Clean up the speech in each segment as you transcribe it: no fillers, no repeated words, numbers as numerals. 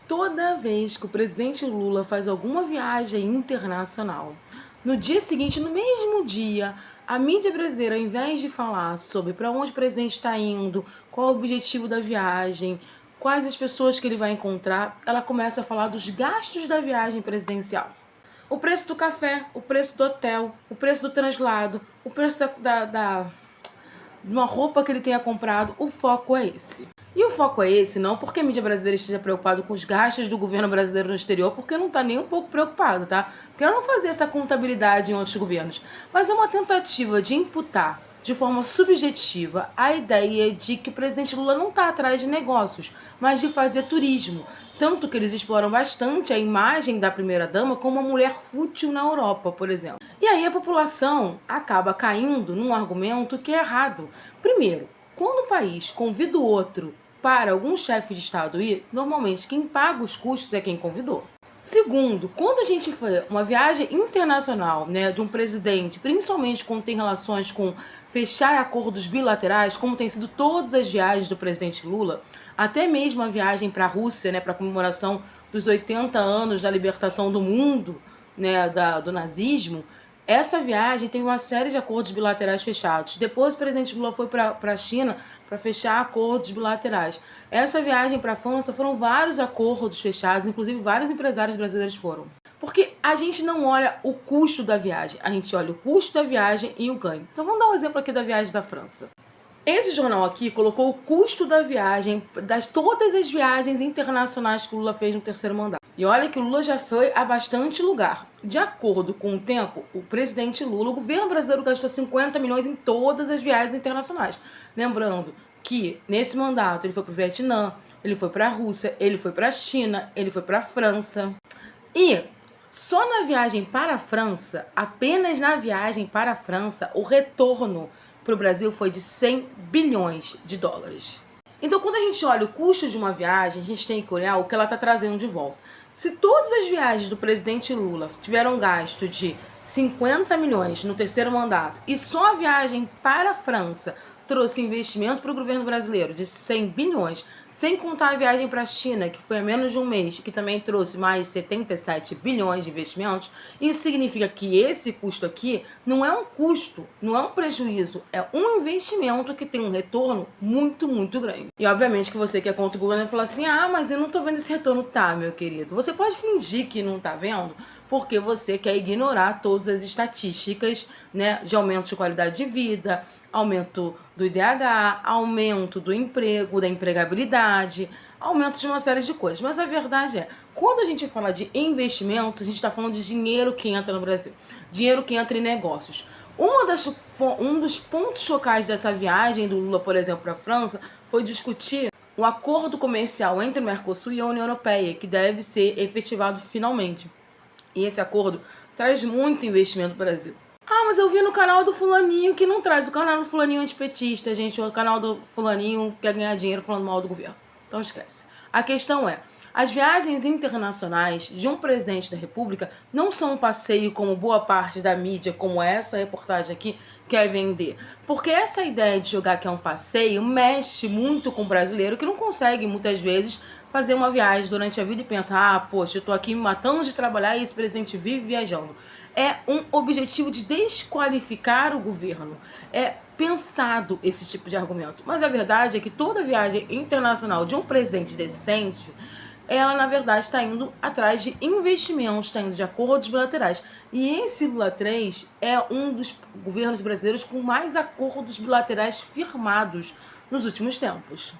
Toda vez que o presidente Lula faz alguma viagem internacional, no dia seguinte, no mesmo dia, a mídia brasileira, ao invés de falar sobre para onde o presidente está indo, qual o objetivo da viagem, quais as pessoas que ele vai encontrar, ela começa a falar dos gastos da viagem presidencial. O preço do café, o preço do hotel, o preço do translado, o preço de uma roupa que ele tenha comprado, o foco é esse. E o foco é esse não porque a mídia brasileira esteja preocupada com os gastos do governo brasileiro no exterior, porque não está nem um pouco preocupado, tá? Porque ela não fazia essa contabilidade em outros governos. Mas é uma tentativa de imputar de forma subjetiva a ideia de que o presidente Lula não está atrás de negócios, mas de fazer turismo. Tanto que eles exploram bastante a imagem da primeira-dama como uma mulher fútil na Europa, por exemplo. E aí a população acaba caindo num argumento que é errado. Primeiro, quando o país convida o outro para algum chefe de Estado ir, normalmente quem paga os custos é quem convidou. Segundo, quando a gente faz uma viagem internacional, né, de um presidente, principalmente quando tem relações com fechar acordos bilaterais, como tem sido todas as viagens do presidente Lula, até mesmo a viagem para a Rússia, né, para a comemoração dos 80 anos da libertação do mundo, né, do nazismo, essa viagem teve uma série de acordos bilaterais fechados. Depois o presidente Lula foi para a China para fechar acordos bilaterais. Essa viagem para a França foram vários acordos fechados, inclusive vários empresários brasileiros foram. Porque a gente não olha o custo da viagem, a gente olha o custo da viagem e o ganho. Então vamos dar um exemplo aqui da viagem da França. Esse jornal aqui colocou o custo da viagem, das todas as viagens internacionais que o Lula fez no terceiro mandato. E olha que o Lula já foi a bastante lugar. De acordo com o tempo, o presidente Lula, o governo brasileiro gastou 50 milhões em todas as viagens internacionais. Lembrando que nesse mandato ele foi para o Vietnã, ele foi para a Rússia, ele foi para a China, ele foi para a França. E só na viagem para a França, apenas na viagem para a França, o retorno para o Brasil foi de 100 bilhões de dólares. Então, quando a gente olha o custo de uma viagem, a gente tem que olhar o que ela está trazendo de volta. Se todas as viagens do presidente Lula tiveram gasto de 50 milhões no terceiro mandato e só a viagem para a França trouxe investimento para o governo brasileiro de 100 bilhões, sem contar a viagem para a China, que foi há menos de um mês, que também trouxe mais 77 bilhões de investimentos, isso significa que esse custo aqui não é um custo, não é um prejuízo, é um investimento que tem um retorno muito, muito grande. E obviamente que você que é contra o governo vai falar assim, mas eu não tô vendo esse retorno. Tá, meu querido, você pode fingir que não tá vendo, porque você quer ignorar todas as estatísticas, né, de aumento de qualidade de vida, aumento do IDH, aumento do emprego, da empregabilidade, aumento de uma série de coisas. Mas a verdade é, quando a gente fala de investimentos, a gente está falando de dinheiro que entra no Brasil, dinheiro que entra em negócios. Um dos pontos focais dessa viagem do Lula, por exemplo, para a França, foi discutir o acordo comercial entre o Mercosul e a União Europeia, que deve ser efetivado finalmente. E esse acordo traz muito investimento no Brasil. Mas eu vi no canal do fulaninho que não traz. O canal do fulaninho antipetista, gente. O canal do fulaninho quer ganhar dinheiro falando mal do governo. Então esquece. A questão é, as viagens internacionais de um presidente da República não são um passeio como boa parte da mídia, como essa reportagem aqui, quer vender. Porque essa ideia de jogar que é um passeio mexe muito com o brasileiro que não consegue, muitas vezes, fazer uma viagem durante a vida e pensa, poxa, eu tô aqui me matando de trabalhar e esse presidente vive viajando. É um objetivo de desqualificar o governo. É pensado esse tipo de argumento. Mas a verdade é que toda viagem internacional de um presidente decente, ela na verdade está indo atrás de investimentos, está indo de acordos bilaterais. E esse Lula 3 é um dos governos brasileiros com mais acordos bilaterais firmados nos últimos tempos.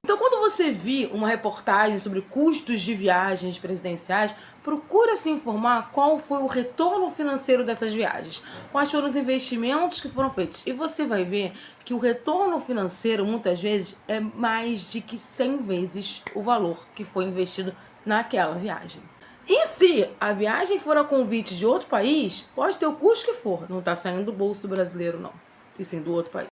Então, quando você vir uma reportagem sobre custos de viagens presidenciais, procura se informar qual foi o retorno financeiro dessas viagens, quais foram os investimentos que foram feitos. E você vai ver que o retorno financeiro, muitas vezes, é mais de que 100 vezes o valor que foi investido naquela viagem. E se a viagem for a convite de outro país, pode ter o custo que for, não está saindo do bolso do brasileiro, não, e sim do outro país.